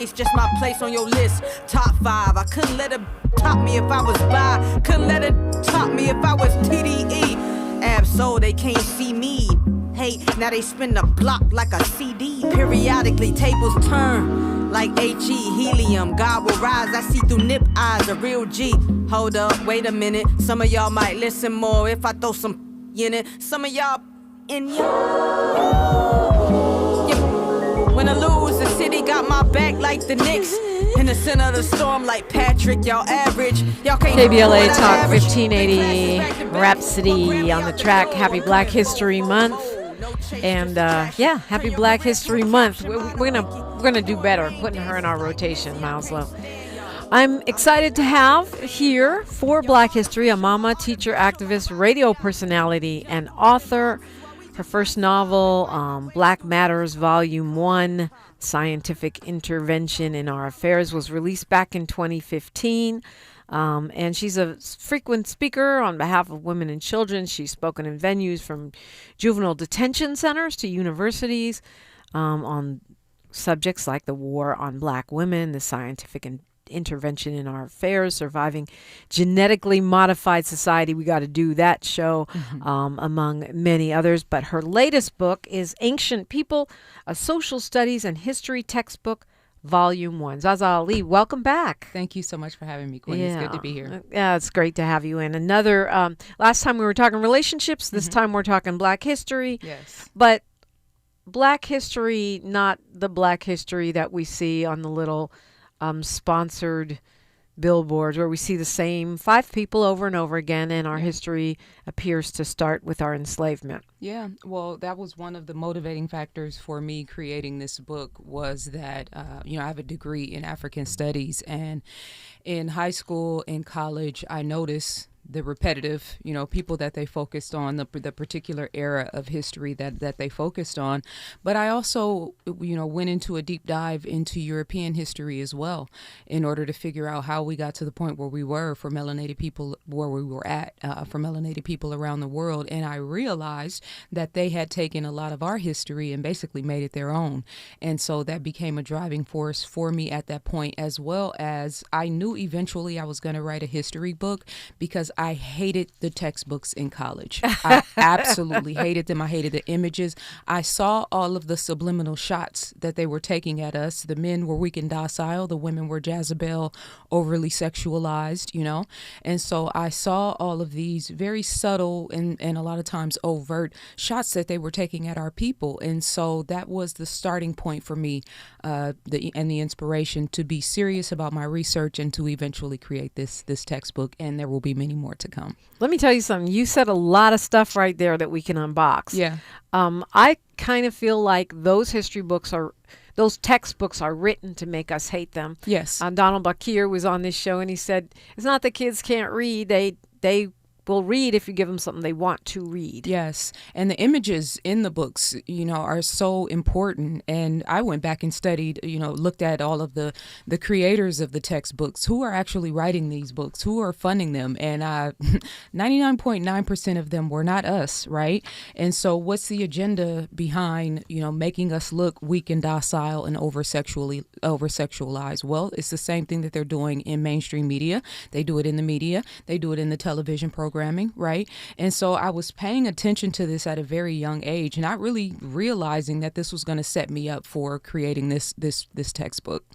It's just my place on your list. Top 5. I couldn't let it top me if I was by. Couldn't let it top me if I was TDE. Absol, they can't see me. Hey, now they spin the block like a CD. Periodically, tables turn like HE, helium. God will rise. I see through nip eyes, a real G. Hold up, wait a minute. Some of y'all might listen more if I throw some in it. Some of y'all in When I lose, the city got my back like the Knicks. In the center of the storm like Patrick, y'all average. Y'all can't KBLA Talk 1580 Rhapsody on the track. Happy Black History Month. And happy Black History Month. We're gonna do better putting her in our rotation, Miles Lowe. I'm excited to have here for Black History a mama, teacher, activist, radio personality, and author. Her first novel, Black Matters, Volume 1, Scientific Intervention in Our Affairs, was released back in 2015. And she's a frequent speaker on behalf of women and children. She's spoken in venues from juvenile detention centers to universities on subjects like the war on Black women, the scientific intervention in our affairs, surviving genetically modified society. We got to do that show, among many others. But her latest book is Ancient People, a social studies and history textbook, Volume 1. ZaZa Ali, welcome back. Thank you so much for having me, Quinn. Yeah. It's good to be here. Yeah, it's great to have you in. Another, last time we were talking relationships. This time we're talking Black history. Yes. But Black history, not the Black history that we see on the little sponsored billboards where we see the same 5 people over and over again, and our history appears to start with our enslavement. Yeah, well, that was one of the motivating factors for me creating this book, was that, I have a degree in African studies, and in high school and college, I noticed the repetitive, people that they focused on, the particular era of history that they focused on. But I also, went into a deep dive into European history as well, in order to figure out how we got to the point where we were for melanated people, where we were at for melanated people around the world. And I realized that they had taken a lot of our history and basically made it their own. And so that became a driving force for me at that point, as well as I knew eventually I was going to write a history book, because I hated the textbooks in college. I absolutely hated them. I hated the images. I saw all of the subliminal shots that they were taking at us. The men were weak and docile. The women were Jezebel, overly sexualized, And so I saw all of these very subtle and a lot of times overt shots that they were taking at our people. And so that was the starting point for me, the inspiration to be serious about my research and to eventually create this textbook. And there will be many more to come. Let me tell you something. You said a lot of stuff right there that we can unbox. Yeah. I kind of feel like those textbooks are written to make us hate them. Yes. Donald Bakir was on this show, and he said, it's not that kids can't read. They will read if you give them something they want to read. Yes. And the images in the books, are so important. And I went back and studied, looked at all of the creators of the textbooks, who are actually writing these books, who are funding them. And 99.9% of them were not us, right? And so what's the agenda behind, making us look weak and docile and over-sexualized? Well, it's the same thing that they're doing in mainstream media. They do it in the media. They do it in the television programming, right? And so I was paying attention to this at a very young age, not really realizing that this was going to set me up for creating this textbook.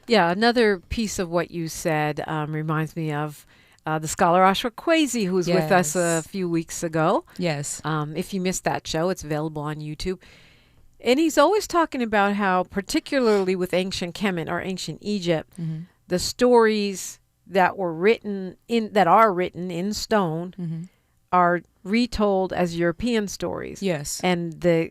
Yeah, another piece of what you said reminds me of the scholar Ashra Kwesi, who was with us a few weeks ago. Yes. If you missed that show, it's available on YouTube. And he's always talking about how, particularly with ancient Kemet or ancient Egypt, the stories that are written in stone are retold as European stories. Yes. And the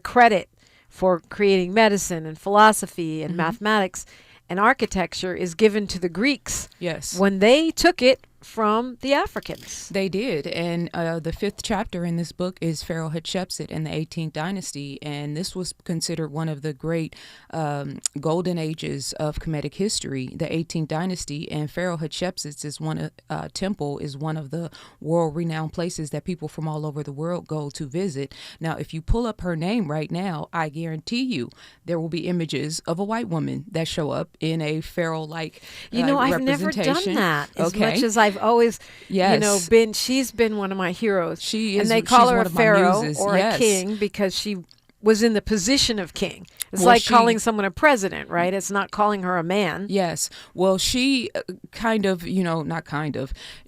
credit for creating medicine and philosophy and mathematics and architecture is given to the Greeks. Yes. When they took it from the Africans. They did. And the 5th chapter in this book is Pharaoh Hatshepsut in the 18th dynasty. And this was considered one of the great golden ages of Kemetic history, the 18th dynasty. And Pharaoh Hatshepsut temple is one of the world-renowned places that people from all over the world go to visit. Now, if you pull up her name right now, I guarantee you there will be images of a white woman that show up in a pharaoh-like I've never done that as much as I've always, she's been one of my heroes. She is. And they call her one a of my pharaoh muses. or Yes. a king because she was in the position of king. It's Well, like she- calling someone a president, right? It's not calling her a man. Yes. Well, she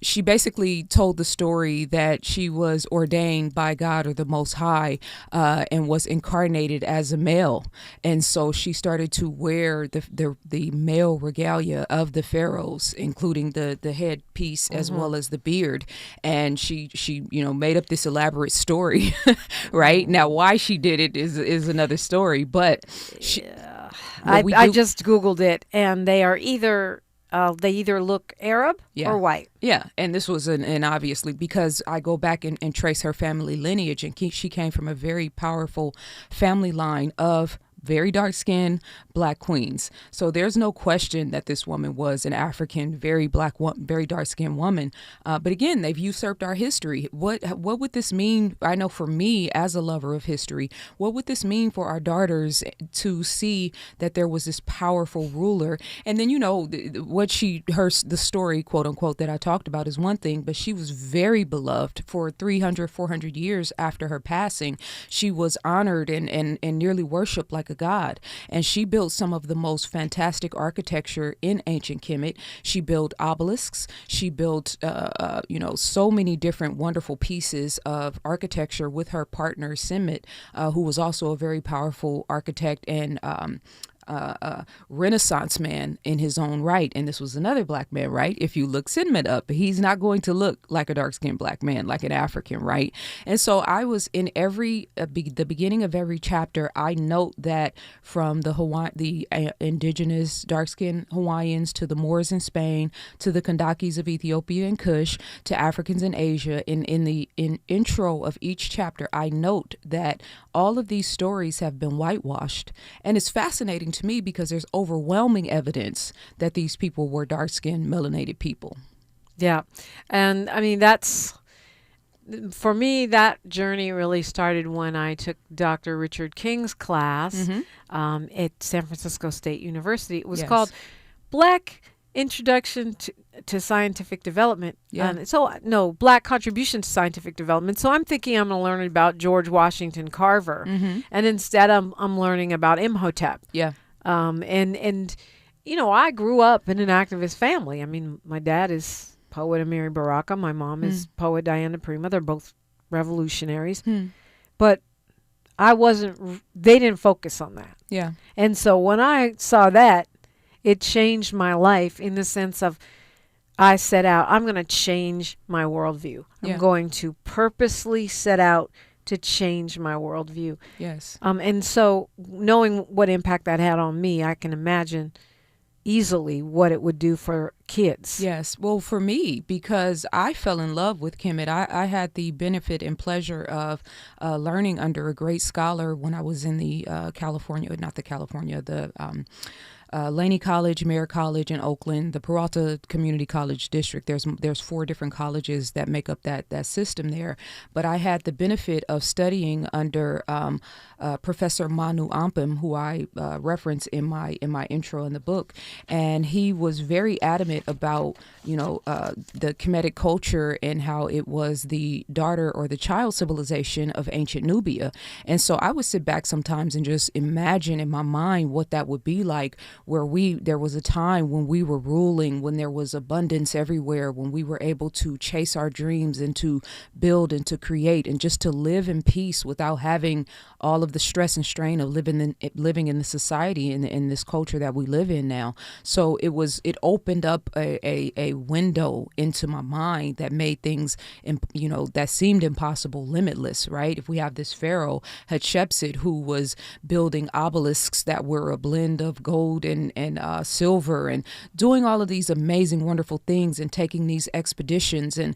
she basically told the story that she was ordained by God or the Most High and was incarnated as a male. And so she started to wear the male regalia of the pharaohs, including the headpiece as well as the beard. And she made up this elaborate story, right? Now, why she did it is another story, but I just Googled it, and they are either look Arab or white. Yeah, and this was and obviously because I go back and trace her family lineage, and she came from a very powerful family line of very dark-skinned black queens. So there's no question that this woman was an African, very dark-skinned woman. But again, they've usurped our history. What would this mean? I know for me, as a lover of history, what would this mean for our daughters to see that there was this powerful ruler? And then, the story, quote unquote, that I talked about is one thing, but she was very beloved for 300, 400 years after her passing. She was honored and nearly worshipped like a god. And she built some of the most fantastic architecture in ancient Kemet. She built obelisks. She built, so many different wonderful pieces of architecture with her partner, Simmet, who was also a very powerful architect and Renaissance man in his own right. And this was another black man, right? If you look Sidman up, he's not going to look like a dark-skinned black man, like an African, right? And so I was in the beginning of every chapter, I note that from the indigenous dark-skinned Hawaiians to the Moors in Spain, to the Kandakis of Ethiopia and Kush, to Africans in Asia, in the intro of each chapter, I note that all of these stories have been whitewashed. And it's fascinating to me because there's overwhelming evidence that these people were dark-skinned, melanated people. Yeah. And I mean, for me, that journey really started when I took Dr. Richard King's class at San Francisco State University. It was called Black Introduction to Scientific Development. Black Contribution to Scientific Development. So I'm thinking I'm going to learn about George Washington Carver. And instead I'm learning about Imhotep. Yeah. I grew up in an activist family. I mean, my dad is poet Amiri Baraka. My mom is poet Diana Prima. They're both revolutionaries. But they didn't focus on that. Yeah. And so when I saw that, it changed my life in the sense of I set out, I'm going to change my worldview. I'm going to purposely set out to change my worldview. Yes. And so knowing what impact that had on me, I can imagine easily what it would do for kids. Yes. Well, for me, because I fell in love with Kemet, I had the benefit and pleasure of learning under a great scholar when I was in the Laney College, Merritt College in Oakland, the Peralta Community College District. There's 4 different colleges that make up that system there. But I had the benefit of studying under Professor Manu Ampem, who I reference in my intro in the book, and he was very adamant about the Kemetic culture and how it was the daughter or the child civilization of ancient Nubia. And so I would sit back sometimes and just imagine in my mind what that would be like, where there was a time when we were ruling, when there was abundance everywhere, when we were able to chase our dreams and to build and to create and just to live in peace without having all of the stress and strain of living in the society and in this culture that we live in now. So it opened up a window into my mind that made things, that seemed impossible, limitless, right? If we have this pharaoh, Hatshepsut, who was building obelisks that were a blend of gold and silver and doing all of these amazing, wonderful things and taking these expeditions. And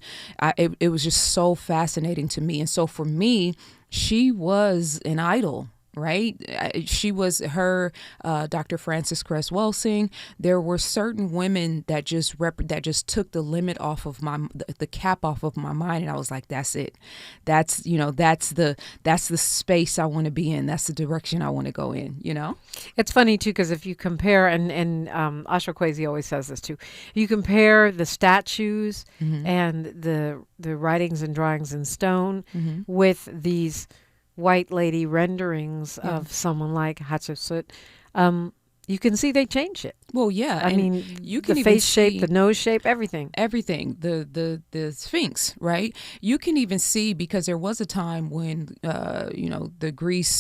it was just so fascinating to me. And so for me, she was an idol. Right? She was Dr. Frances Cress Welsing. There were certain women that just took the limit off of the cap off of my mind, and I was like, that's it. That's the space I want to be in. That's the direction I want to go in. It's funny too, because if you compare, and Asha Kwesi always says this too, you compare the statues and the writings and drawings in stone with these white lady renderings of someone like Hatshepsut, you can see they changed it. Well, yeah. I mean, you can the even face shape, the nose shape, everything. Everything. The Sphinx, right? You can even see, because there was a time when, the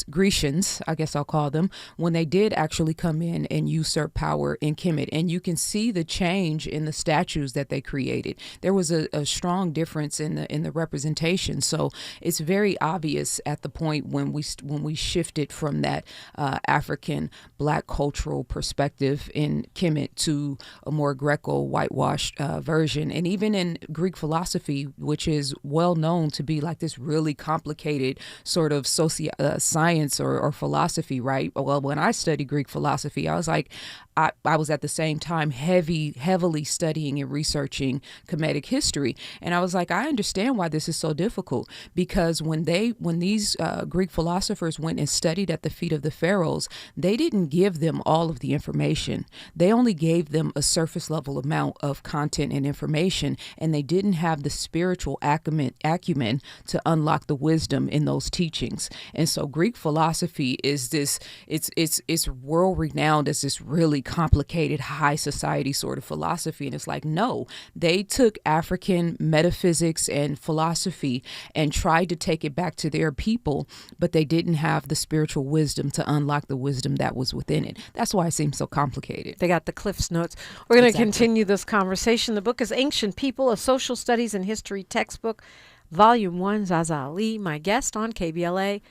Grecians, I guess I'll call them, when they did actually come in and usurp power in Kemet. And you can see the change in the statues that they created. There was a strong difference in the representation. So it's very obvious at the point when we shifted from that African Black cultural perspective in Kemet to a more Greco whitewashed version. And even in Greek philosophy, which is well known to be like this really complicated sort of science or philosophy, right? Well, when I studied Greek philosophy, I was like, I was at the same time heavily studying and researching Kemetic history. And I was like, I understand why this is so difficult, because when these Greek philosophers went and studied at the feet of the pharaohs, they didn't give them all of the information. They only gave them a surface level amount of content and information, and they didn't have the spiritual acumen to unlock the wisdom in those teachings. And so Greek philosophy is this, it's world renowned as this really complicated high society sort of philosophy. And it's like, no, they took African metaphysics and philosophy and tried to take it back to their people, but they didn't have the spiritual wisdom to unlock the wisdom that was within it. That's why it seems so complicated. They got the Cliff's Notes. We're going to continue this conversation. The book is Ancient People, a Social Studies and History Textbook, Volume 1, ZaZa Ali, my guest on KBLA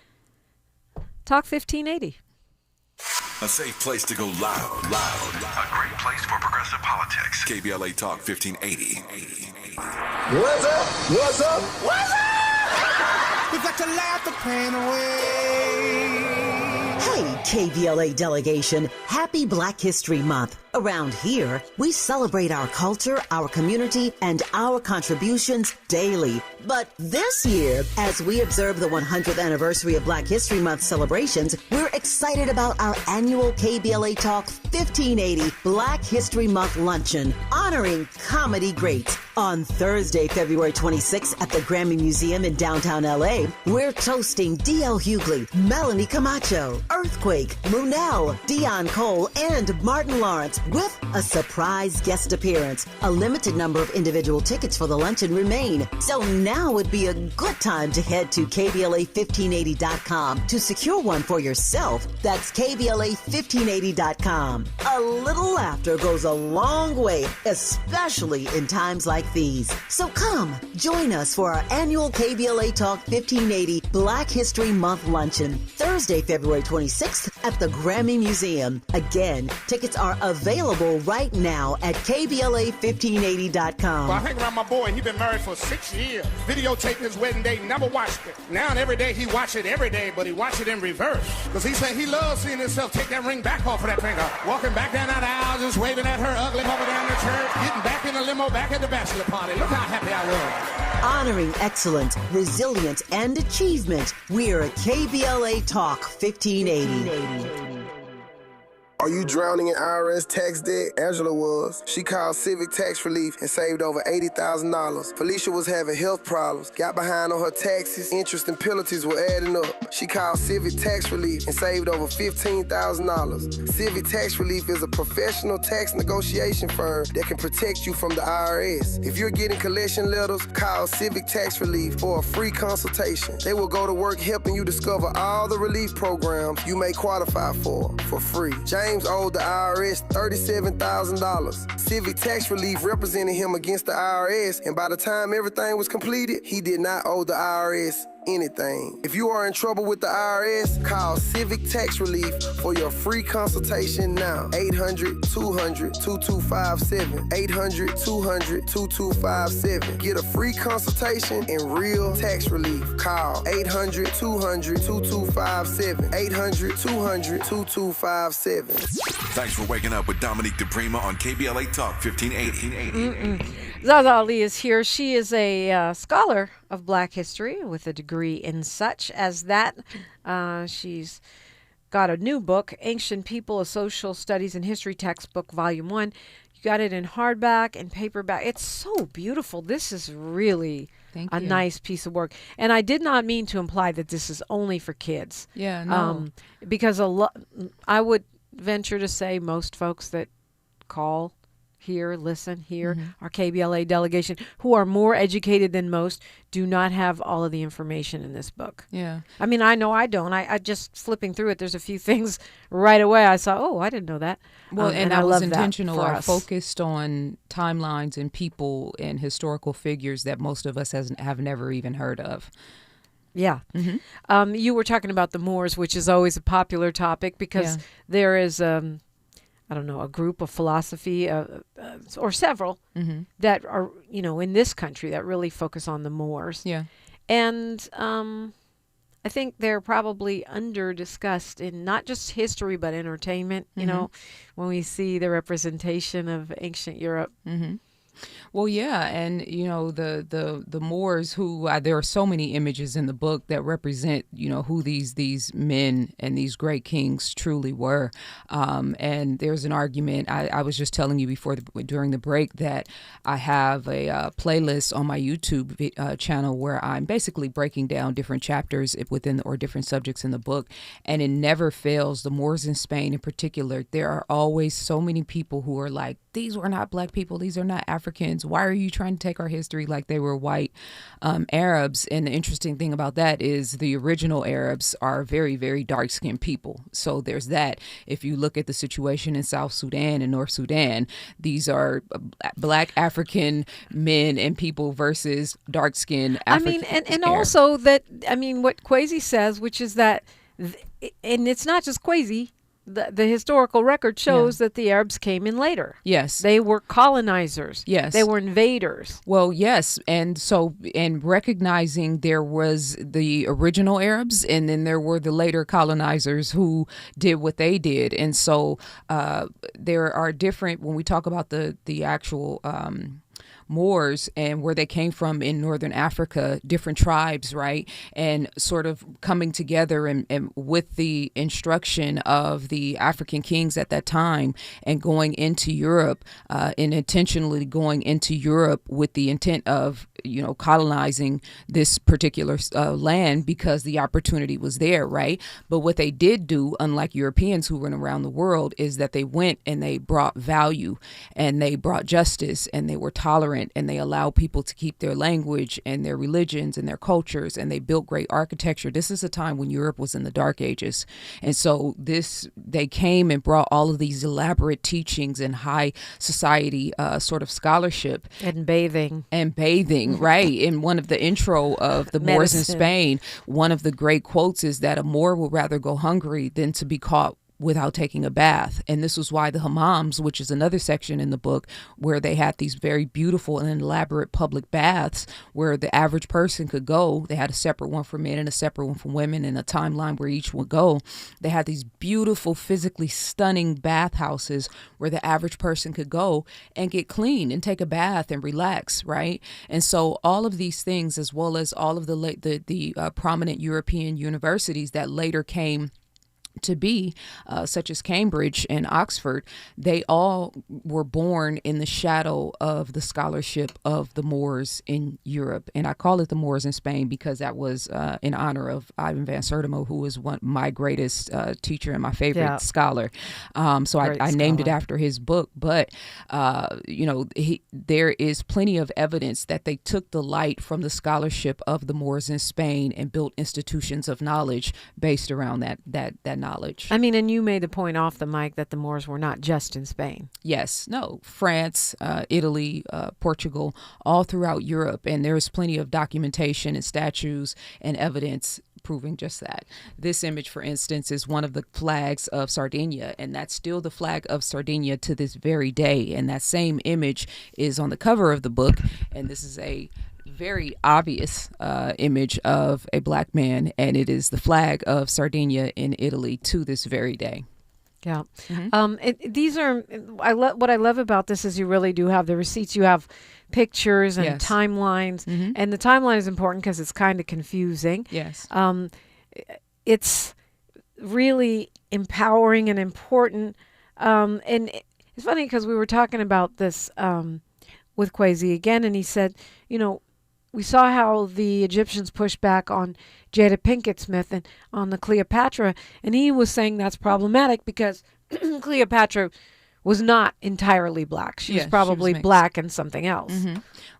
Talk 1580. A safe place to go loud. A great place for progressive politics. KBLA Talk 1580. What's up? What's up? What's up? We got to laugh the pain away. Hey, KBLA delegation, happy Black History Month. Around here, we celebrate our culture, our community, and our contributions daily. But this year, as we observe the 100th anniversary of Black History Month celebrations, we're excited about our annual KBLA Talk 1580 Black History Month Luncheon, honoring comedy greats. On Thursday, February 26th at the Grammy Museum in downtown LA, we're toasting D.L. Hughley, Melanie Camacho, Earthquake, Munell, Dion Cole, and Martin Lawrence with a surprise guest appearance. A limited number of individual tickets for the luncheon remain, so now would be a good time to head to KBLA1580.com to secure one for yourself. That's KBLA1580.com. A little laughter goes a long way, especially in times like these. So come, join us for our annual KBLA Talk 1580 Black History Month Luncheon, Thursday, February 26th at the Grammy Museum. Again, tickets are available right now at KBLA1580.com. Well, I hang around my boy, and he been married for 6 years. Videotaped his wedding day, never watched it. Now and every day he watch it every day, but he watch it in reverse. Because he said he loves seeing himself take that ring back off of that finger. Walking back down that aisle, just waving at her ugly mother down the church. Getting back in the limo, back at the bachelor party. Look how happy I was. Honoring excellence, resilience, and achievement, we're at KBLA Talk 1580. Are you drowning in IRS tax debt? Angela was. She called Civic Tax Relief and saved over $80,000. Felicia was having health problems, got behind on her taxes, interest and penalties were adding up. She called Civic Tax Relief and saved over $15,000. Civic Tax Relief is a professional tax negotiation firm that can protect you from the IRS. If you're getting collection letters, call Civic Tax Relief for a free consultation. They will go to work helping you discover all the relief programs you may qualify for free. James owed the IRS $37,000. Civic Tax Relief represented him against the IRS, and by the time everything was completed, he did not owe the IRS anything. If you are in trouble with the IRS, call Civic Tax Relief for your free consultation now. 800-200-2257. 800-200-2257. Get a free consultation and real tax relief. Call 800-200-2257. 800-200-2257. Thanks for waking up with Dominique DePrima on KBLA Talk 1580. ZaZa Ali is here. She is a scholar of Black history with a degree in such as that. She's got a new book, Ancient People, a Social Studies and History Textbook, Volume 1. You got it in hardback and paperback. It's so beautiful. This is really a nice piece of work. And I did not mean to imply that this is only for kids. Yeah, no. Because I would venture to say most folks that call here, listen here, our KBLA delegation, who are more educated than most, do not have all of the information in this book. Yeah. I mean, I know I don't. I just flipping through it, there's a few things right away I saw, oh, I didn't know that. Well, and I was intentional. I us. focused on timelines and people and historical figures that most of us have never even heard of. Yeah. You were talking about the Moors, which is always a popular topic because there is, I don't know, a group of philosophy or several that are, in this country that really focus on the Moors. Yeah. And I think they're probably under-discussed in not just history but entertainment, when we see the representation of ancient Europe. Well, yeah, and the Moors, who there are so many images in the book that represent who these men and these great kings truly were, and there's an argument. I was just telling you during the break that I have a playlist on my YouTube channel where I'm basically breaking down different chapters within or different subjects in the book, and it never fails. The Moors in Spain, in particular, there are always so many people who are like, these were not Black people, these are not Africans. Why are you trying to take our history like they were white Arabs? And the interesting thing about that is the original Arabs are very, very dark-skinned people. So there's that. If you look at the situation in South Sudan and North Sudan, these are Black African men and people versus dark-skinned African. And also that, what Kwesi says, which is that, and it's not just Kwesi, the historical record shows that the Arabs came in later. Yes. They were colonizers. Yes. They were invaders. Well, yes. And recognizing there was the original Arabs and then there were the later colonizers who did what they did. And so there are different, when we talk about the actual Moors and where they came from in northern Africa, different tribes, right? And sort of coming together and with the instruction of the African kings at that time and going into Europe and intentionally going into Europe with the intent of, colonizing this particular land because the opportunity was there, right? But what they did do, unlike Europeans who went around the world, is that they went and they brought value and they brought justice and they were tolerant and they allowed people to keep their language and their religions and their cultures, and they built great architecture. This is a time when Europe was in the Dark Ages. And so they came and brought all of these elaborate teachings and high society sort of scholarship. And bathing, right? In one of the intro of the Moors in Spain, one of the great quotes is that a Moor would rather go hungry than to be caught without taking a bath. And this was why the hammams, which is another section in the book, where they had these very beautiful and elaborate public baths where the average person could go. They had a separate one for men and a separate one for women and a timeline where each would go. They had these beautiful, physically stunning bathhouses where the average person could go and get clean and take a bath and relax, right? And so all of these things, as well as all of the prominent European universities that later came to be, such as Cambridge and Oxford, they all were born in the shadow of the scholarship of the Moors in Europe. And I call it the Moors in Spain because that was in honor of Ivan van Sertimo, who was my greatest teacher and my favorite scholar. So I named it after his book. But, there is plenty of evidence that they took the light from the scholarship of the Moors in Spain and built institutions of knowledge based around that knowledge. knowledge. I mean, and you made the point off the mic that the Moors were not just in Spain. Yes, no, France, Italy, Portugal, all throughout Europe. And there's plenty of documentation and statues and evidence proving just that. This image, for instance, is one of the flags of Sardinia, and that's still the flag of Sardinia to this very day. And that same image is on the cover of the book, and this is a very obvious image of a black man, and it is the flag of Sardinia in Italy to this very day. Yeah. These are, what I love about this is you really do have the receipts. You have pictures and Yes. timelines, and the timeline is important because it's kind of confusing. Yes. It's really empowering and important. And it's funny because we were talking about this with Kwesi again, and he said, we saw how the Egyptians pushed back on Jada Pinkett Smith and on the Cleopatra, and he was saying that's problematic because Cleopatra was not entirely black. She was probably black and something else.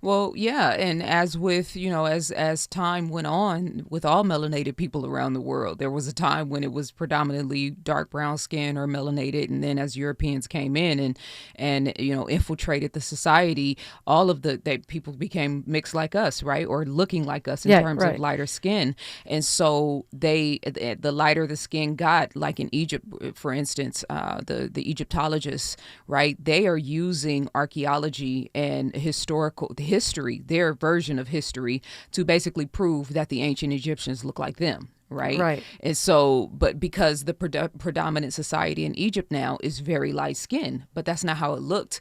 Well, yeah, and as with, as time went on with all melanated people around the world, there was a time when it was predominantly dark brown skin or melanated, and then as Europeans came in and infiltrated the society, all of the people became mixed like us, right, or looking like us in terms of lighter skin, and so the lighter the skin got, like in Egypt, for instance, the Egyptologists, right, they are using archaeology and history, their version of history, to basically prove that the ancient Egyptians look like them. Right. And so, but because the predominant society in Egypt now is very light skinned, but that's not how it looked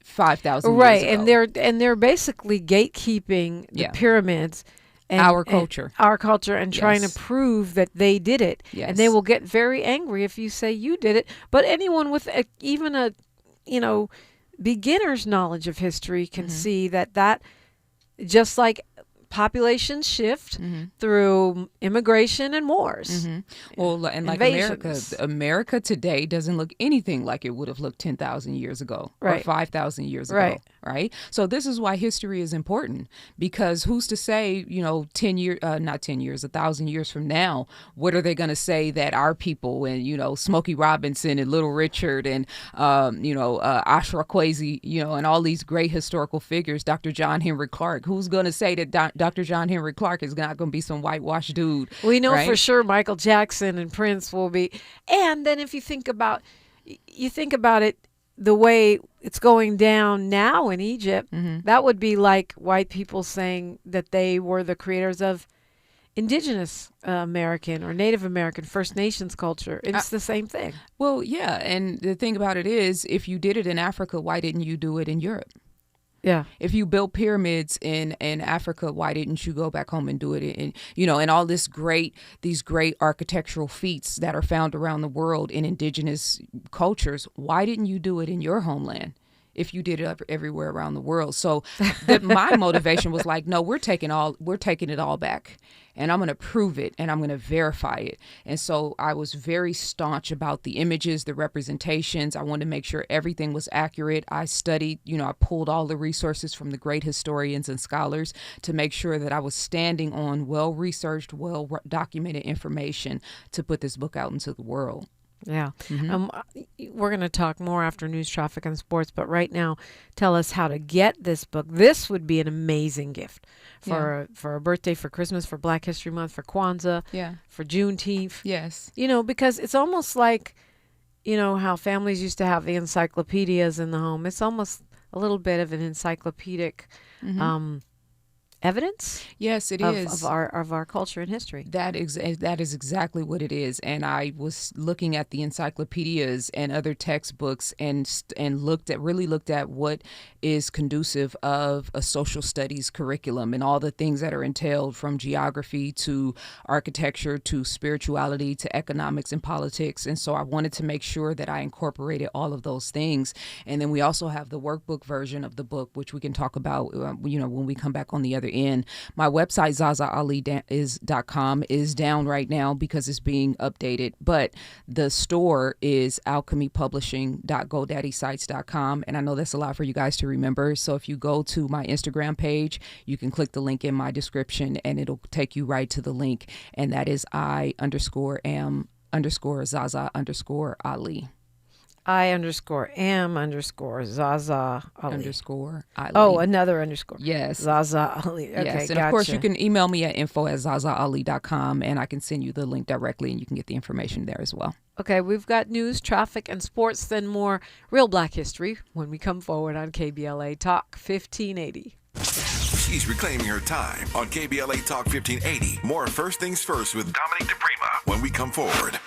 5,000 years ago. And they're basically gatekeeping the pyramids. And, our culture, and trying to prove that they did it. And they will get very angry if you say you did it. But anyone with even a beginner's knowledge of history can see that just like populations shift through immigration and wars. Well, and like America today doesn't look anything like it would have looked 10,000 years ago or 5,000 years ago. Right. So this is why history is important, because who's to say, 1,000 years from now, what are they going to say that our people and, Smokey Robinson and Little Richard and, Ashra Kwesi, and all these great historical figures, Dr. John Henry Clark, who's going to say that Dr. John Henry Clark is not going to be some whitewashed dude? We know for sure Michael Jackson and Prince will be. And then if you think about it, the way it's going down now in Egypt, that would be like white people saying that they were the creators of indigenous American or Native American First Nations culture. It's the same thing. Well, yeah. And the thing about it is, if you did it in Africa, why didn't you do it in Europe? Yeah. If you built pyramids in Africa, why didn't you go back home and do it and all these great architectural feats that are found around the world in indigenous cultures? Why didn't you do it in your homeland if you did it everywhere around the world? So my motivation was like, no, we're taking it all back, and I'm going to prove it, and I'm going to verify it. And so I was very staunch about the images, the representations. I wanted to make sure everything was accurate. I studied, I pulled all the resources from the great historians and scholars to make sure that I was standing on well-researched, well-documented information to put this book out into the world. Yeah. We're going to talk more after news, traffic, and sports. But right now, tell us how to get this book. This would be an amazing gift for a birthday, for Christmas, for Black History Month, for Kwanzaa, for Juneteenth. Yes. Because it's almost like, how families used to have the encyclopedias in the home. It's almost a little bit of an encyclopedic evidence. Yes, it is of our culture and history. That is exactly what it is. And I was looking at the encyclopedias and other textbooks and really looked at what is conducive of a social studies curriculum and all the things that are entailed, from geography to architecture to spirituality to economics and politics. And so I wanted to make sure that I incorporated all of those things. And then we also have the workbook version of the book, which we can talk about when we come back on the other end. My website, ZaZaAli.com, is down right now because it's being updated, but the store is alchemypublishing.godaddysites.com, and I know that's a lot for you guys to remember. So if you go to my Instagram page, you can click the link in my description and it'll take you right to the link, and that is I_am I_ZaZa_ Ali. I_am_ZaZa Ali. _ Ali. Oh, another underscore. Yes. ZaZa Ali. Okay, yes. And gotcha. of course, you can email me at info@zazaali.com, and I can send you the link directly, and you can get the information there as well. Okay, we've got news, traffic, and sports, then more real Black history when we come forward on KBLA Talk 1580. She's reclaiming her time on KBLA Talk 1580. More First Things First with Dominique DePrima when we come forward.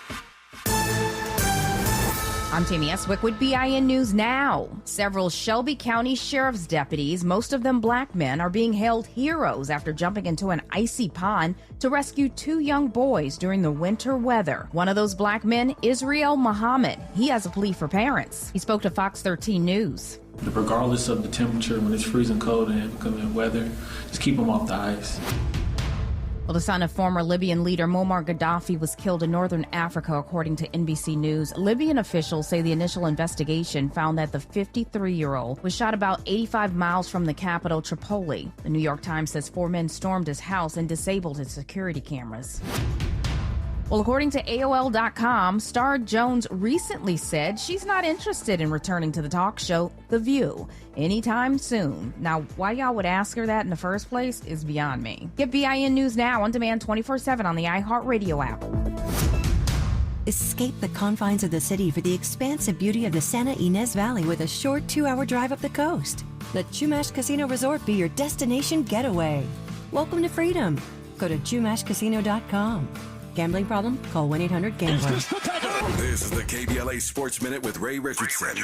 I'm Tammy Eswick with BIN News Now. Several Shelby County Sheriff's deputies, most of them black men, are being hailed heroes after jumping into an icy pond to rescue 2 young boys during the winter weather. One of those black men, Israel Muhammad. He has a plea for parents. He spoke to Fox 13 News. Regardless of the temperature, when it's freezing cold and inclement weather, just keep them off the ice. Well, the son of former Libyan leader Muammar Gaddafi was killed in northern Africa, according to NBC News. Libyan officials say the initial investigation found that the 53-year-old was shot about 85 miles from the capital, Tripoli. The New York Times says 4 men stormed his house and disabled his security cameras. Well, according to AOL.com, Star Jones recently said she's not interested in returning to the talk show The View anytime soon. Now, why y'all would ask her that in the first place is beyond me. Get BIN News Now on demand 24/7 on the iHeartRadio app. Escape the confines of the city for the expansive beauty of the Santa Ynez Valley with a short 2-hour drive up the coast. Let Chumash Casino Resort be your destination getaway. Welcome to freedom. Go to chumashcasino.com. Gambling problem? Call 1-800-GAMBLER. This is the KBLA Sports Minute with Ray Richardson.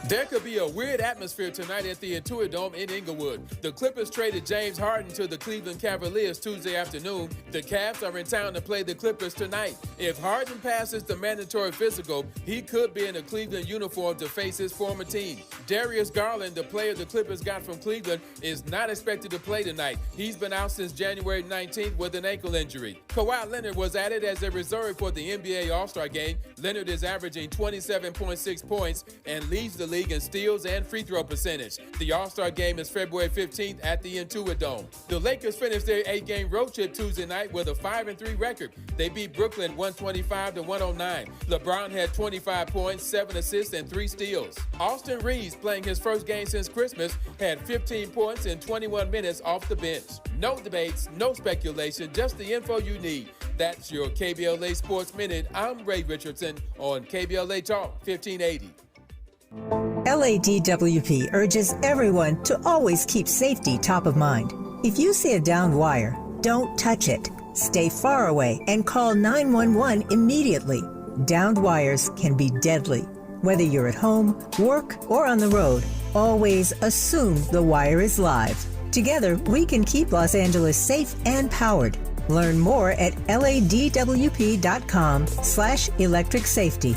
There could be a weird atmosphere tonight at the Intuit Dome in Inglewood. The Clippers traded James Harden to the Cleveland Cavaliers Tuesday afternoon. The Cavs are in town to play the Clippers tonight. If Harden passes the mandatory physical, he could be in a Cleveland uniform to face his former team. Darius Garland, the player the Clippers got from Cleveland, is not expected to play tonight. He's been out since January 19th with an ankle injury. Kawhi Leonard was added as a reserve for the NBA All-Star Game. Leonard is averaging 27.6 points and leads the league in steals and free throw percentage. The All-Star Game is February 15th at the Intuit Dome. The Lakers finished their 8-game road trip Tuesday night with a 5-3 record. They beat Brooklyn 125-109. LeBron had 25 points, 7 assists, and 3 steals. Austin Reeves, playing his first game since Christmas, had 15 points in 21 minutes off the bench. No debates, no speculation, just the info you need. That's your KBLA Sports Minute. I'm Ray Richardson on KBLA Talk 1580. LADWP urges everyone to always keep safety top of mind. If you see a downed wire, don't touch it. Stay far away and call 911 immediately. Downed wires can be deadly. Whether you're at home, work, or on the road, always assume the wire is live. Together, we can keep Los Angeles safe and powered. Learn more at ladwp.com/electric safety.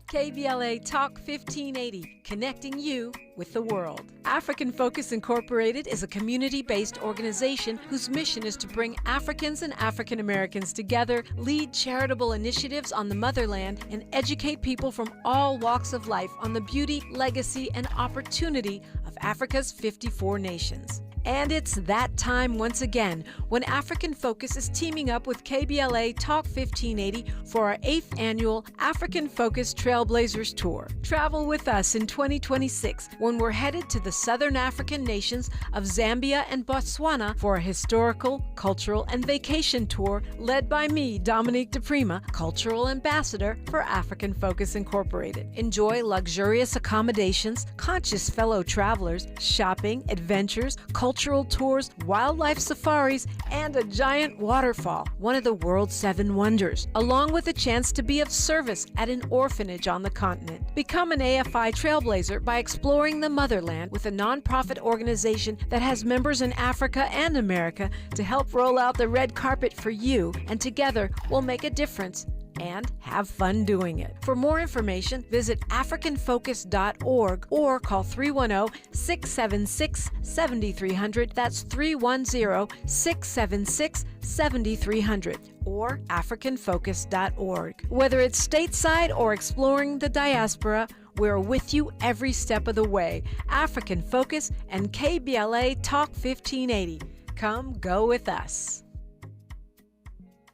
KBLA Talk 1580, connecting you with the world. African Focus Incorporated is a community-based organization whose mission is to bring Africans and African Americans together, lead charitable initiatives on the motherland, and educate people from all walks of life on the beauty, legacy, and opportunity of Africa's 54 nations. And it's that time once again when African Focus is teaming up with KBLA Talk 1580 for our 8th annual African Focus Trailblazers Tour. Travel with us in 2026 when we're headed to the southern African nations of Zambia and Botswana for a historical, cultural, and vacation tour led by me, Dominique DePrima, Cultural Ambassador for African Focus Incorporated. Enjoy luxurious accommodations, conscious fellow travelers, shopping, adventures, cultural tours, wildlife safaris, and a giant waterfall, one of the world's 7 wonders, along with a chance to be of service at an orphanage on the continent. Become an AFI Trailblazer by exploring the motherland with a nonprofit organization that has members in Africa and America to help roll out the red carpet for you, and together we'll make a difference and have fun doing it. For more information, visit africanfocus.org or call 310-676-7300. That's 310-676-7300 or africanfocus.org. Whether it's stateside or exploring the diaspora, we're with you every step of the way. African Focus and KBLA Talk 1580. Come go with us.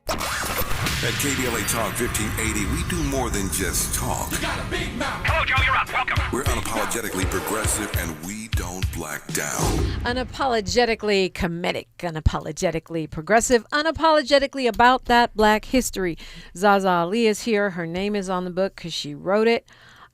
At KBLA Talk 1580, we do more than just talk. You got a big mouth. Hello, Joe, you're up. Welcome. We're unapologetically progressive, and we don't black down. Unapologetically comedic, unapologetically progressive, unapologetically about that black history. ZaZa Ali is here. Her name is on the book because she wrote it.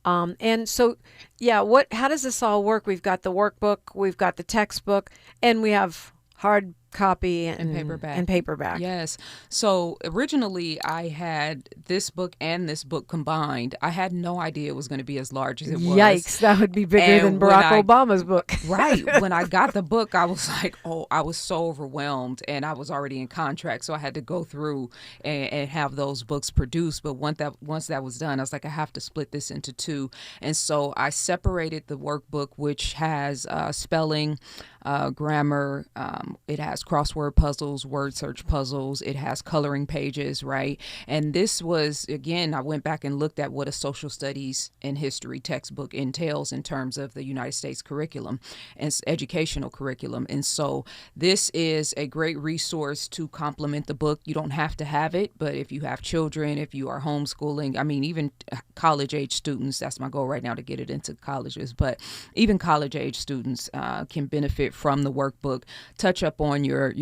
And so, yeah, how does this all work? We've got the workbook, we've got the textbook, and we have hard copy and paperback. Yes. So originally I had this book and this book combined. I had no idea it was going to be as large as it was. Yikes, that would be bigger than Barack Obama's book. Right. When I got the book, I was like, I was so overwhelmed, and I was already in contract. So I had to go through and have those books produced. But once that was done, I was like, I have to split this into two. And so I separated the workbook, which has spelling, grammar, it has crossword puzzles, word search puzzles, it has coloring pages, right? And this was, again, I went back and looked at what a social studies and history textbook entails in terms of the United States curriculum and educational curriculum. And so this is a great resource to complement the book. You don't have to have it, but if you have children, if you are homeschooling, I mean, even college age students, that's my goal right now, to get it into colleges, but even college age students can benefit from the workbook, touch up on your,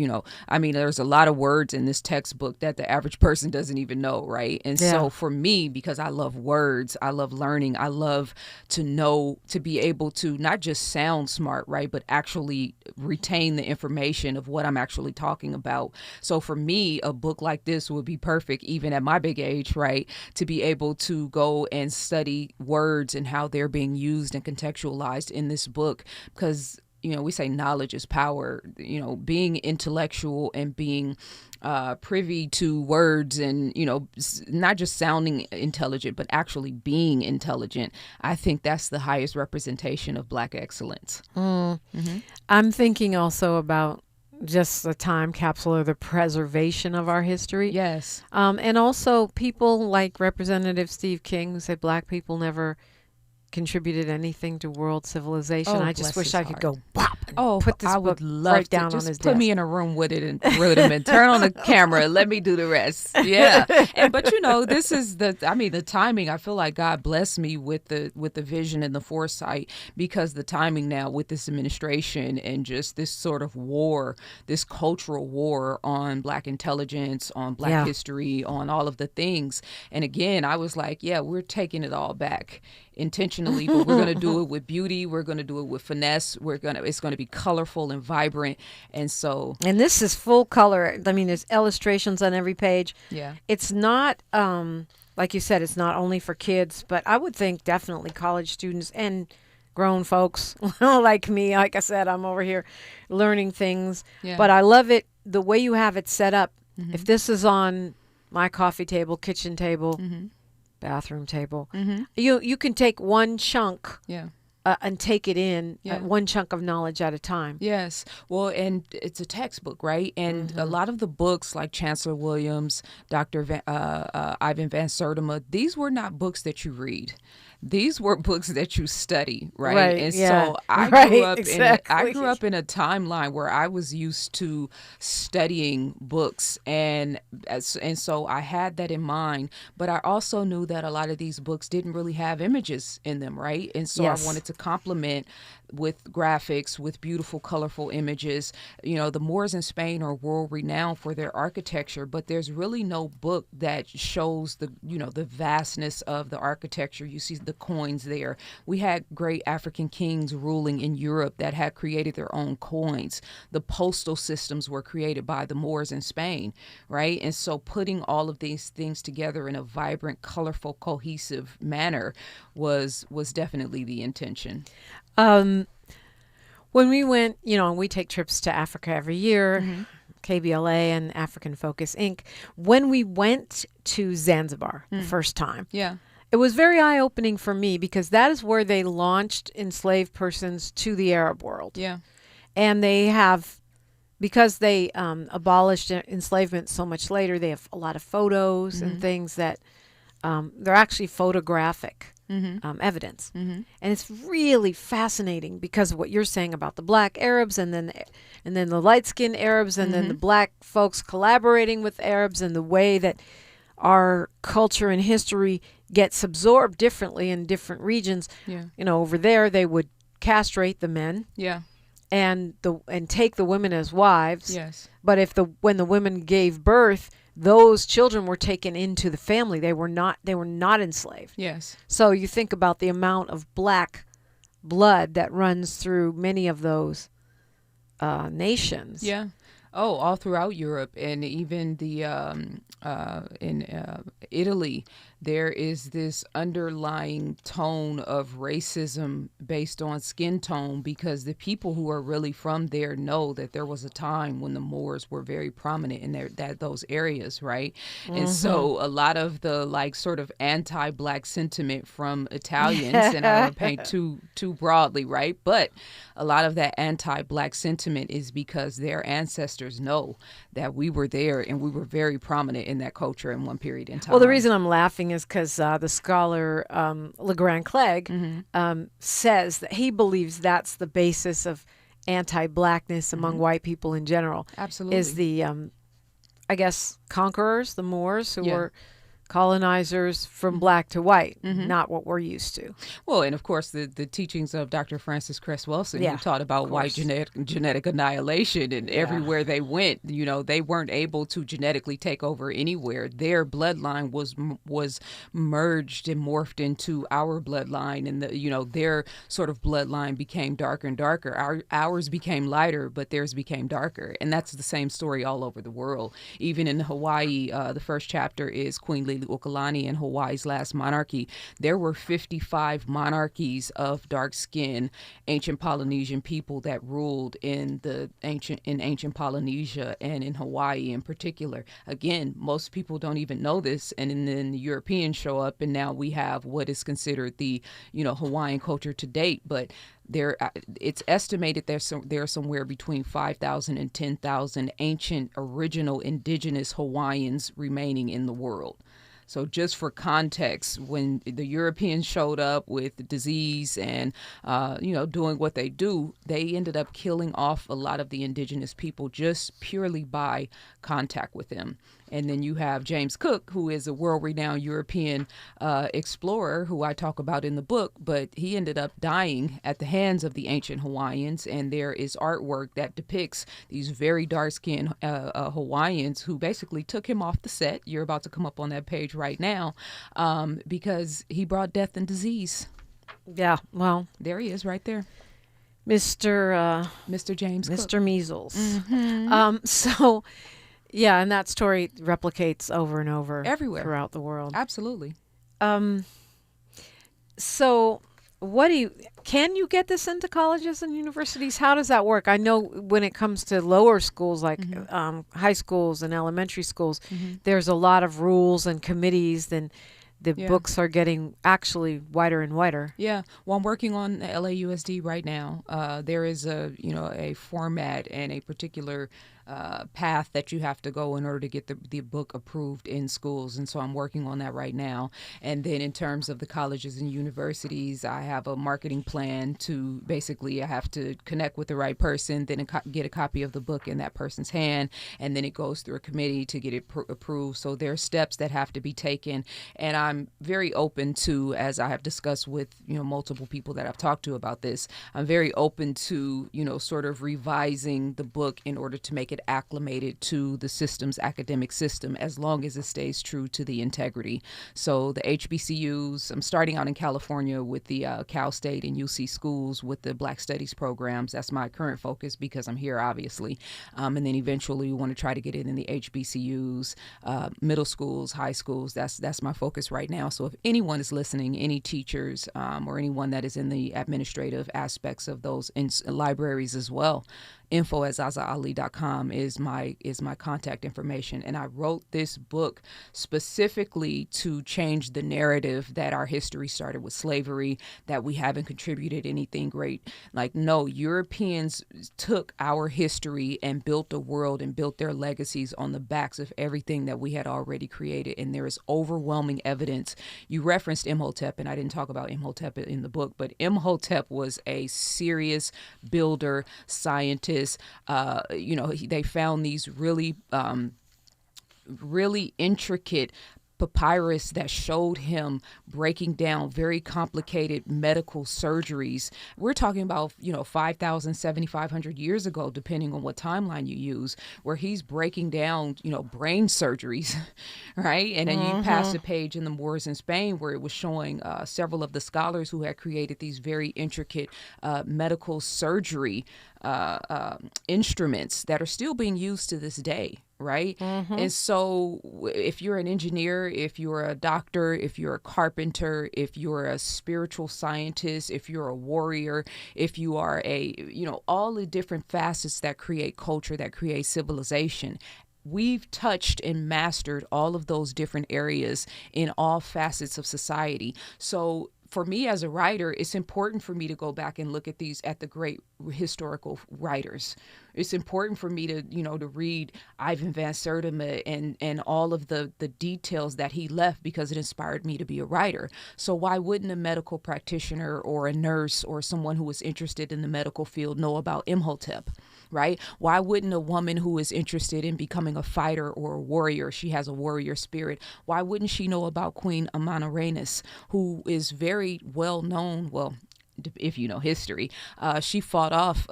there's a lot of words in this textbook that the average person doesn't even know, right? And so for me, because I love words, I love learning, I love to know, to be able to not just sound smart, right, but actually retain the information of what I'm actually talking about. So for me, a book like this would be perfect, even at my big age, right, to be able to go and study words and how they're being used and contextualized in this book, because we say knowledge is power. Being intellectual and being privy to words and, not just sounding intelligent, but actually being intelligent. I think that's the highest representation of Black excellence. Mm-hmm. I'm thinking also about just the time capsule or the preservation of our history. Yes. And also people like Representative Steve King, who said Black people never contributed anything to world civilization. I just wish I could go pop and put this book right down on his desk. Put me in a room with it and turn on the camera and let me do the rest. Yeah. But this is the timing. I feel like God blessed me with the vision and the foresight, because the timing now with this administration and just this sort of war, this cultural war on Black intelligence, on Black history, on all of the things. And again, I was like, we're taking it all back intentionally, but we're going to do it with beauty. We're going to do it with finesse. It's going to be colorful and vibrant. And this is full color. I mean, there's illustrations on every page. Yeah. It's not, like you said, it's not only for kids, but I would think definitely college students and grown folks like me. Like I said, I'm over here learning things, but I love it. The way you have it set up. Mm-hmm. If this is on my coffee table, kitchen table, bathroom table, you can take one chunk and take it in, one chunk of knowledge at a time. Yes. Well, and it's a textbook, right? And a lot of the books like Chancellor Williams, Dr. Ivan Van Sertima, these were not books that you read. These were books that you study, right? And so I grew up in a timeline where I was used to studying books, and so I had that in mind. But I also knew that a lot of these books didn't really have images in them, right? And so I wanted to complement with graphics, with beautiful, colorful images. The Moors in Spain are world renowned for their architecture, but there's really no book that shows the vastness of the architecture. You see the coins there. We had great African kings ruling in Europe that had created their own coins. The postal systems were created by the Moors in Spain, right? And so putting all of these things together in a vibrant, colorful, cohesive manner was definitely the intention. When we went, we take trips to Africa every year, KBLA and African Focus Inc. When we went to Zanzibar the first time, it was very eye-opening for me, because that is where they launched enslaved persons to the Arab world. Yeah. And they have, because they abolished enslavement so much later, they have a lot of photos and things that they're actually photographic. evidence. And it's really fascinating because of what you're saying about the black Arabs and then the light-skinned Arabs and then the black folks collaborating with Arabs and the way that our culture and history gets absorbed differently in different regions. Yeah. You know, over there they would castrate the men. Yeah. And take the women as wives. Yes. But when the women gave birth, those children were taken into the family. They were not enslaved. Yes. So you think about the amount of black blood that runs through many of those nations. Yeah. Oh, all throughout Europe, and even in Italy, there is this underlying tone of racism based on skin tone, because the people who are really from there know that there was a time when the Moors were very prominent in those areas, right? And so a lot of the sort of anti-black sentiment from Italians, and I don't paint too broadly, right? But a lot of that anti-black sentiment is because their ancestors know that we were there and we were very prominent in that culture in one period in time. Well, the reason I'm laughing is because the scholar LeGrand Clegg says that he believes that's the basis of anti-blackness among white people in general. Absolutely. Is the, I guess, conquerors, the Moors, who were colonizers from black to white, not what we're used to. Well, and of course, the teachings of Dr. Francis Cress Welsing, who taught about white genetic annihilation, and everywhere they went, they weren't able to genetically take over anywhere. Their bloodline was merged and morphed into our bloodline, and their sort of bloodline became darker and darker. Ours became lighter, but theirs became darker, and that's the same story all over the world. Even in Hawaii, the first chapter is Queen Liliuokalani and Hawaii's last monarchy. There were 55 monarchies of dark-skinned ancient Polynesian people that ruled in ancient Polynesia and in Hawaii in particular. Again, most people don't even know this, and then the Europeans show up, and now we have what is considered the Hawaiian culture to date. But it's estimated there are somewhere between 5,000 and 10,000 ancient original indigenous Hawaiians remaining in the world. So just for context, when the Europeans showed up with disease and, doing what they do, they ended up killing off a lot of the indigenous people just purely by contact with them. And then you have James Cook, who is a world-renowned European explorer who I talk about in the book, but he ended up dying at the hands of the ancient Hawaiians. And there is artwork that depicts these very dark-skinned Hawaiians who basically took him off the set. You're about to come up on that page right now, because he brought death and disease. Yeah, well, there he is right there. Mr. James Cook. Mr. Measles. So... yeah, and that story replicates over and over everywhere throughout the world. Absolutely. So can you get this into colleges and universities? How does that work? I know when it comes to lower schools, like high schools and elementary schools, there's a lot of rules and committees, and the books are getting actually wider and wider. Yeah. Well, I'm working on LAUSD right now. There is a format and a particular path that you have to go in order to get the book approved in schools. And so I'm working on that right now. And then in terms of the colleges and universities, I have a marketing plan to basically, I have to connect with the right person, then get a copy of the book in that person's hand, and then it goes through a committee to get it approved. So there are steps that have to be taken. And I'm very open to, as I have discussed with, multiple people that I've talked to about this, I'm very open to, sort of revising the book in order to make it acclimated to the academic system, as long as it stays true to the integrity. So the HBCUs, I'm starting out in California with the Cal State and UC schools with the Black Studies programs. That's my current focus because I'm here, obviously. And then eventually we want to try to get it in the HBCUs, middle schools, high schools. That's my focus right now. So if anyone is listening, any teachers or anyone that is in the administrative aspects of those libraries as well, info@ZaZaAli.com is my contact information. And I wrote this book specifically to change the narrative that our history started with slavery, that we haven't contributed anything great. Like, no, Europeans took our history and built a world and built their legacies on the backs of everything that we had already created. And there is overwhelming evidence. You referenced Imhotep, and I didn't talk about Imhotep in the book, but Imhotep was a serious builder, scientist. They found these really intricate papyrus that showed him breaking down very complicated medical surgeries. We're talking about, 5,000, 7,500 years ago, depending on what timeline you use, where he's breaking down, brain surgeries, right? And then you pass the page in the Moors in Spain, where it was showing several of the scholars who had created these very intricate medical surgery instruments that are still being used to this day. Right. And so if you're an engineer, if you're a doctor, if you're a carpenter, if you're a spiritual scientist, if you're a warrior, if you are all the different facets that create culture, that create civilization, we've touched and mastered all of those different areas in all facets of society. So for me as a writer, it's important for me to go back and look at the great historical writers. It's important for me to, to read Ivan Van Sertima and all of the details that he left, because it inspired me to be a writer. So why wouldn't a medical practitioner or a nurse or someone who was interested in the medical field know about Imhotep? Right? Why wouldn't a woman who is interested in becoming a fighter or a warrior, she has a warrior spirit, why wouldn't she know about Queen Amanirenas, who is very well known, if you know history, she fought off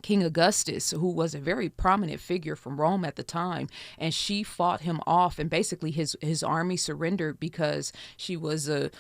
King Augustus, who was a very prominent figure from Rome at the time, and she fought him off, and basically his army surrendered because she was a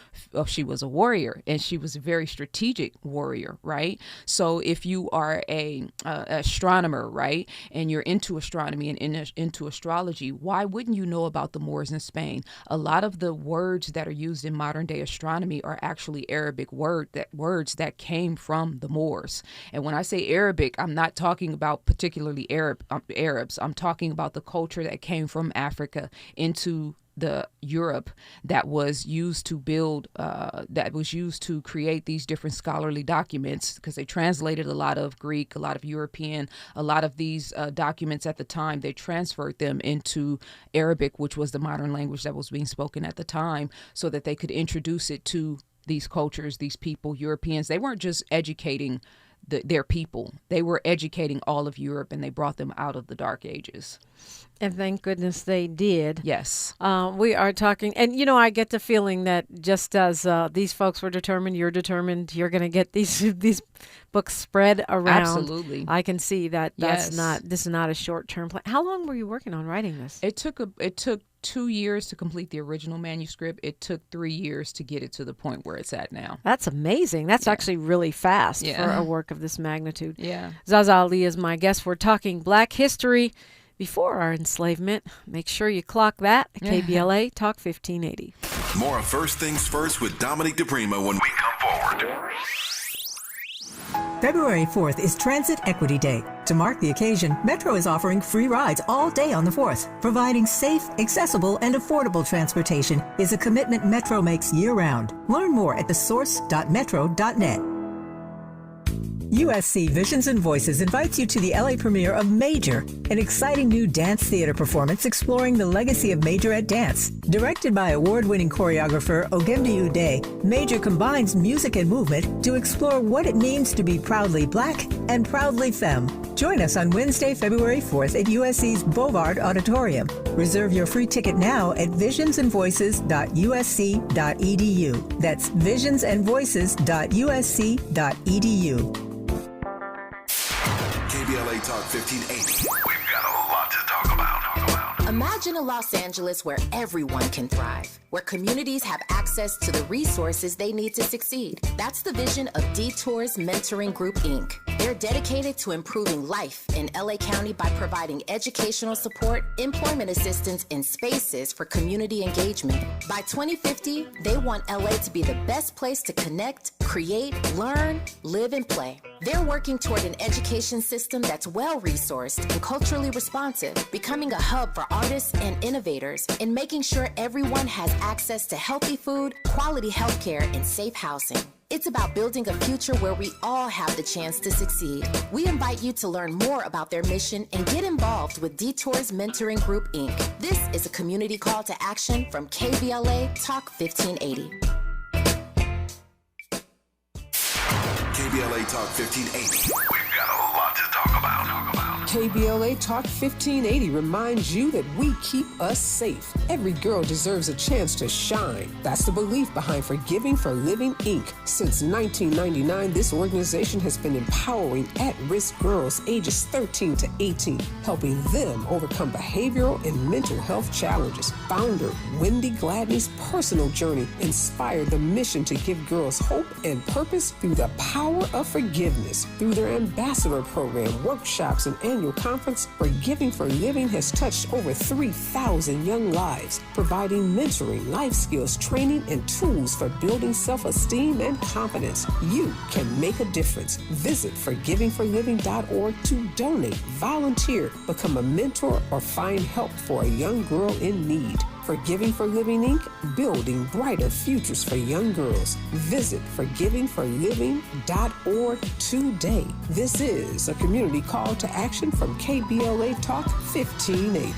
warrior, and she was a very strategic warrior, right? So if you are a astronomer, right, and you're into astronomy and into astrology, why wouldn't you know about the Moors in Spain? A lot of the words that are used in modern day astronomy are actually Arabic words that came from the Moors. And when I say Arabic, I'm not talking about particularly Arabs. I'm talking about the culture that came from Africa into the Europe that was used to build, that was used to create these different scholarly documents, because they translated a lot of Greek, a lot of European, a lot of these documents at the time, they transferred them into Arabic, which was the modern language that was being spoken at the time, so that they could introduce it to these cultures, these people, Europeans. They weren't just educating their people. They were educating all of Europe, and they brought them out of the Dark Ages. And thank goodness they did. Yes. We are talking, and I get the feeling that just as these folks were determined, you're going to get these books spread around. Absolutely. I can see that this Yes. is not a short-term plan. How long were you working on writing this? It took 2 years to complete the original manuscript. It took 3 years to get it to the point where it's at now. That's amazing. That's actually really fast Yeah. for a work of this magnitude. Yeah. ZaZa Ali is my guest. We're talking Black history before our enslavement. Make sure you clock that at KBLA Talk 1580. More of First Things First with Dominique DePrima when we come forward. February 4th is Transit Equity Day. To mark the occasion, Metro is offering free rides all day on the 4th. Providing safe, accessible, and affordable transportation is a commitment Metro makes year-round. Learn more at thesource.metro.net. USC Visions and Voices invites you to the LA premiere of Major, an exciting new dance theater performance exploring the legacy of Majorette dance. Directed by award-winning choreographer Ogemdi Ude, Major combines music and movement to explore what it means to be proudly Black and proudly femme. Join us on Wednesday, February 4th at USC's Bovard Auditorium. Reserve your free ticket now at visionsandvoices.usc.edu. That's visionsandvoices.usc.edu. KBLA Talk 1580. We've got a lot to talk about. Imagine a Los Angeles where everyone can thrive, where communities have access to the resources they need to succeed. That's the vision of Detours Mentoring Group, Inc. They're dedicated to improving life in LA County by providing educational support, employment assistance, and spaces for community engagement. By 2050, they want LA to be the best place to connect, create, learn, live, and play. They're working toward an education system that's well-resourced and culturally responsive, becoming a hub for artists and innovators, and making sure everyone has access to healthy food, quality healthcare, and safe housing. It's about building a future where we all have the chance to succeed. We invite you to learn more about their mission and get involved with Detours Mentoring Group, Inc. This is a community call to action from KBLA Talk 1580. KBLA Talk 1580. We've got a lot to talk about. KBLA Talk 1580 reminds you that we keep us safe. Every girl deserves a chance to shine. That's the belief behind Forgiving for Living, Inc. Since 1999, this organization has been empowering at-risk girls ages 13 to 18, helping them overcome behavioral and mental health challenges. Founder Wendy Gladney's personal journey inspired the mission to give girls hope and purpose through the power of forgiveness. Through their ambassador program, workshops, and annual conference, Forgiving for Living has touched over 3,000 young lives, providing mentoring, life skills, training, and tools for building self-esteem and confidence. You can make a difference. Visit forgivingforliving.org to donate, volunteer, become a mentor, or find help for a young girl in need. Forgiving for Living, Inc., building brighter futures for young girls. Visit forgivingforliving.org today. This is a community call to action from KBLA Talk 1580.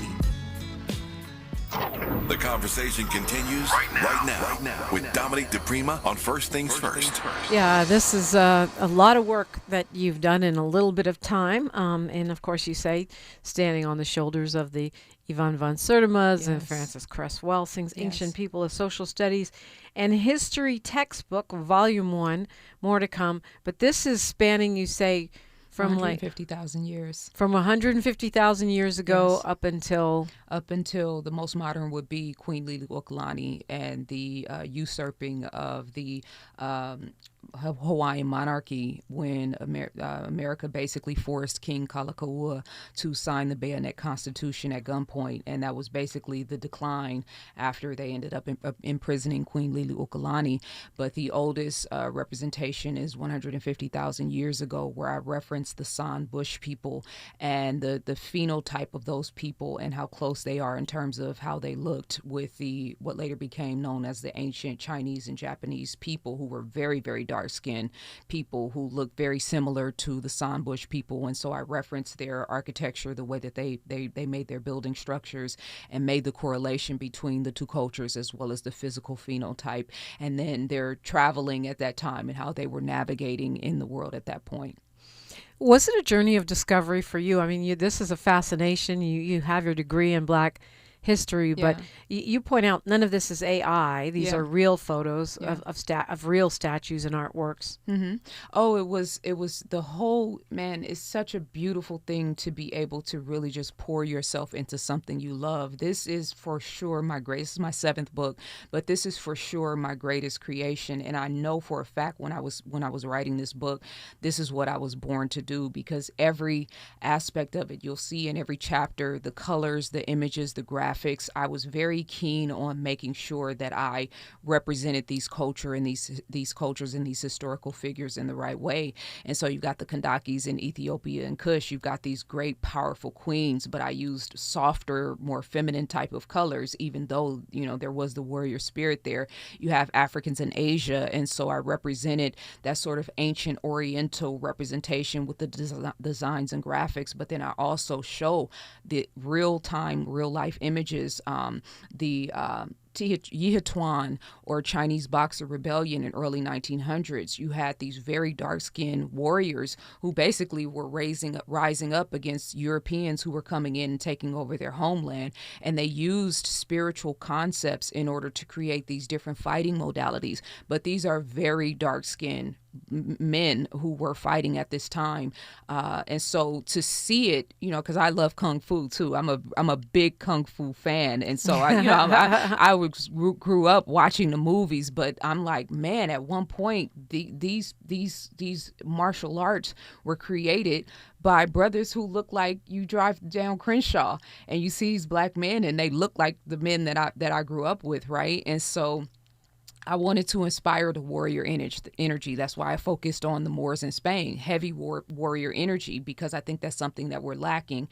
The conversation continues right now with Dominique DePrima on First Things First. Yeah, this is a lot of work that you've done in a little bit of time. And of course, you say standing on the shoulders of the Yvonne von Sertima's and Frances Cress Welsing's Ancient People of Social Studies and History Textbook, Volume 1, more to come. But this is spanning, you say, from 150,000 years. From 150,000 years ago up until the most modern would be Queen Liliuokalani and the usurping of the Hawaiian monarchy when America basically forced King Kalakaua to sign the Bayonet Constitution at gunpoint, and that was basically the decline after they ended up imprisoning Queen Liliuokalani. But the oldest representation is 150,000 years ago, where I referenced the San Bush people and the phenotype of those people and how close they are in terms of how they looked with the what later became known as the ancient Chinese and Japanese people, who were very, very dark-skinned people who looked very similar to the San Bush people. And so I referenced their architecture, the way that they made their building structures, and made the correlation between the two cultures as well as the physical phenotype, and then their traveling at that time and how they were navigating in the world at that point. Was it a journey of discovery for you? I mean, this is a fascination. You have your degree in Black history, but you point out none of this is AI. These are real photos of real statues and artworks. Mm-hmm. Oh, it was the whole, man, it's such a beautiful thing to be able to really just pour yourself into something you love. This is for sure this is my 7th book, but this is for sure my greatest creation. And I know for a fact when I was writing this book, this is what I was born to do, because every aspect of it, you'll see in every chapter, the colors, the images, the graphics, I was very keen on making sure that I represented these cultures and these historical figures in the right way. And so you've got the Kandakis in Ethiopia and Kush. You've got these great, powerful queens, but I used softer, more feminine type of colors, even though, there was the warrior spirit there. You have Africans in Asia, and so I represented that sort of ancient Oriental representation with the designs and graphics, but then I also show the real-time, real-life images, the Yihutuan or Chinese Boxer Rebellion in early 1900s. You had these very dark-skinned warriors who basically were rising up against Europeans who were coming in and taking over their homeland, and they used spiritual concepts in order to create these different fighting modalities. But these are very dark-skinned men who were fighting at this time. And so to see it, because I love Kung Fu too. I'm a big Kung Fu fan. And so I grew up watching the movies, but I'm like, man, at one point these martial arts were created by brothers who look like you drive down Crenshaw and you see these black men and they look like the men that I grew up with, right? And so I wanted to inspire the warrior energy. That's why I focused on the Moors in Spain, heavy warrior energy, because I think that's something that we're lacking,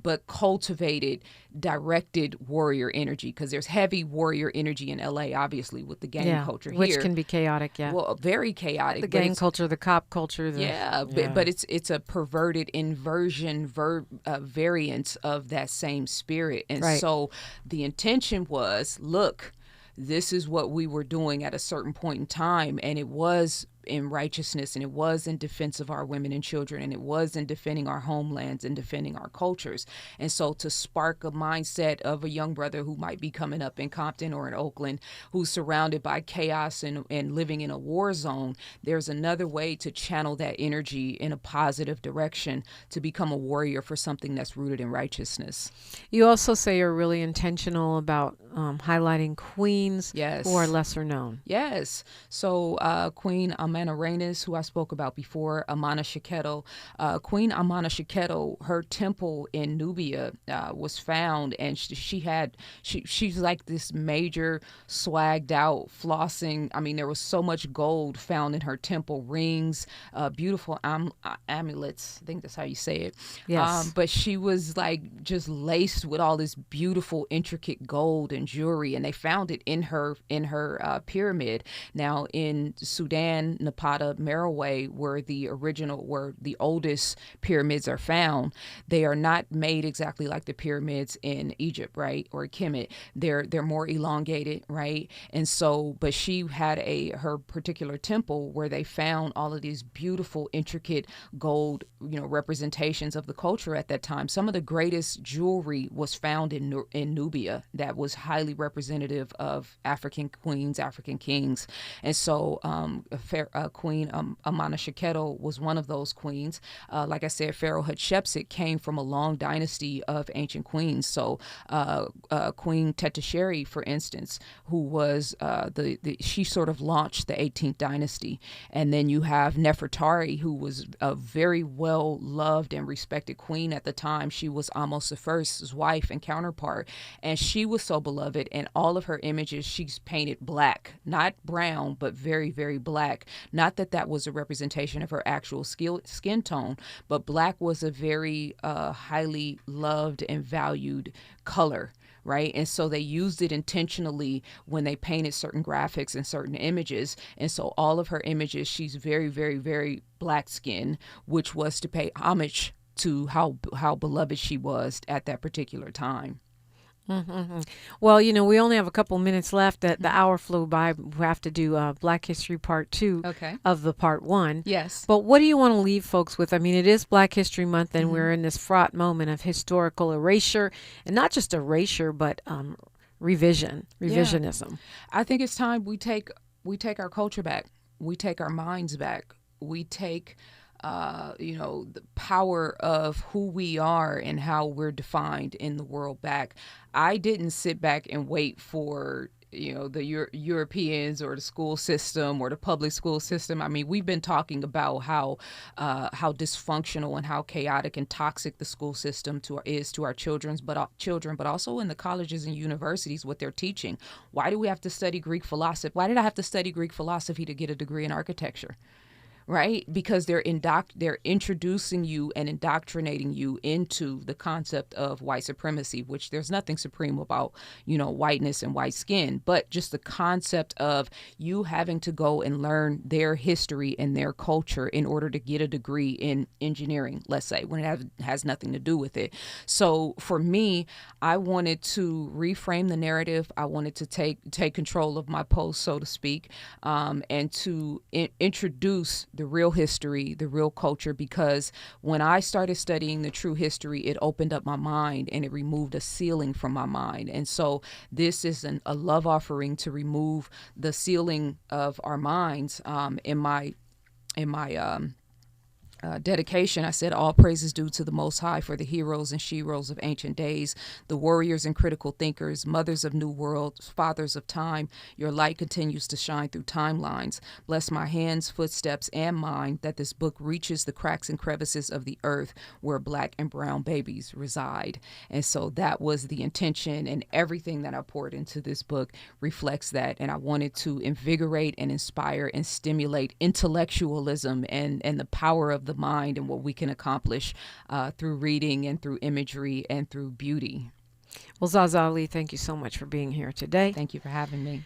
but cultivated, directed warrior energy, because there's heavy warrior energy in LA, obviously, with the gang culture here. Which can be chaotic, Well, very chaotic. The gang culture, the cop culture. But it's a perverted inversion variance of that same spirit. And so the intention was, look, this is what we were doing at a certain point in time, and it was in righteousness, and it was in defense of our women and children, and it was in defending our homelands and defending our cultures. And so to spark a mindset of a young brother who might be coming up in Compton or in Oakland, who's surrounded by chaos and living in a war zone, there's another way to channel that energy in a positive direction to become a warrior for something that's rooted in righteousness. You also say you're really intentional about highlighting queens who are lesser known. Yes. So Queen Amana Reines, who I spoke about before, Amana Shaketo. Queen Amana Shaketo, her temple in Nubia was found, and she's like this major swagged out, flossing. I mean, there was so much gold found in her temple, rings, beautiful amulets. I think that's how you say it. Yes. But she was like just laced with all this beautiful, intricate gold and jewelry, and they found it in her pyramid. Now in Sudan, Napata, Merowe, where the oldest pyramids are found, they are not made exactly like the pyramids in Egypt, right, or Kemet. They're more elongated, right? And so, but she had her particular temple where they found all of these beautiful, intricate gold, representations of the culture at that time. Some of the greatest jewelry was found in Nubia that was highly representative of African queens, African kings. And so Queen Amana Shaketo was one of those queens. Like I said, Pharaoh Hatshepsut came from a long dynasty of ancient queens. So Queen Tetisheri, for instance, who was she sort of launched the 18th dynasty. And then you have Nefertari, who was a very well loved and respected queen at the time. She was Ahmose I's wife and counterpart, and she was so beloved. And all of her images, she's painted black, not brown, but very, very black. Not that was a representation of her actual skin tone, but black was a very highly loved and valued color, right? And so they used it intentionally when they painted certain graphics and certain images. And so all of her images, she's very, very, very black skin, which was to pay homage to how beloved she was at that particular time. Mm-hmm. Well, we only have a couple minutes left. The hour flew by. We have to do Black History Part 2 of the Part 1. Yes. But what do you want to leave folks with? I mean, it is Black History Month, and we're in this fraught moment of historical erasure, and not just erasure, but revisionism. Yeah. I think it's time we take our culture back. We take our minds back. We take the power of who we are and how we're defined in the world back. I didn't sit back and wait for the Europeans or the school system or the public school system. I mean, we've been talking about how dysfunctional and how chaotic and toxic the school system is to our children, but also in the colleges and universities, what they're teaching. Why do we have to study Greek philosophy? Why did I have to study Greek philosophy to get a degree in architecture? Right? Because they're introducing you and indoctrinating you into the concept of white supremacy, which there's nothing supreme about, whiteness and white skin, but just the concept of you having to go and learn their history and their culture in order to get a degree in engineering, let's say, when it has nothing to do with it. So for me, I wanted to reframe the narrative. I wanted to take control of my post, so to speak, and to introduce the real history, the real culture, because when I started studying the true history, it opened up my mind and it removed a ceiling from my mind. And so this is a love offering to remove the ceiling of our minds. In my dedication, I said, all praise is due to the Most High for the heroes and sheroes of ancient days, the warriors and critical thinkers, mothers of new worlds, fathers of time. Your light continues to shine through timelines. Bless my hands, footsteps, and mind that this book reaches the cracks and crevices of the earth where Black and brown babies reside. And so that was the intention, and everything that I poured into this book reflects that. And I wanted to invigorate and inspire and stimulate intellectualism and the power of the mind and what we can accomplish through reading and through imagery and through beauty. Well, ZaZa Ali, thank you so much for being here today. Thank you for having me.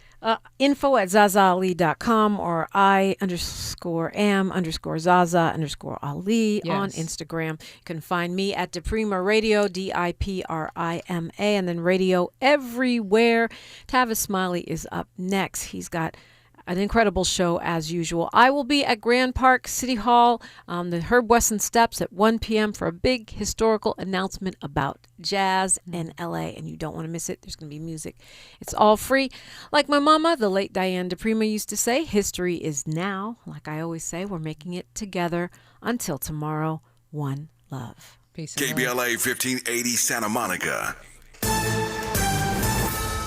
info@zazaali.com or I_am_Zaza_Ali on Instagram. You can find me at Deprima Radio, DIPRIMA, and then radio everywhere. Tavis Smiley is up next. He's got an incredible show as usual. I will be at Grand Park City Hall, the Herb Wesson Steps at 1 p.m. for a big historical announcement about jazz in LA, and you don't want to miss it. There's going to be music. It's all free. Like my mama, the late Diane DePrima, used to say, history is now. Like I always say, we're making it together. Until tomorrow, one love. Peace. KBLA 1580 Santa Monica.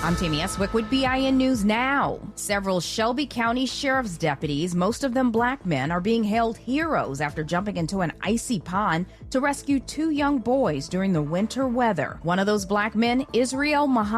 I'm Tammy Eswick with BIN News Now. Several Shelby County Sheriff's deputies, most of them Black men, are being hailed heroes after jumping into an icy pond to rescue 2 young boys during the winter weather. One of those Black men, Israel Muhammad,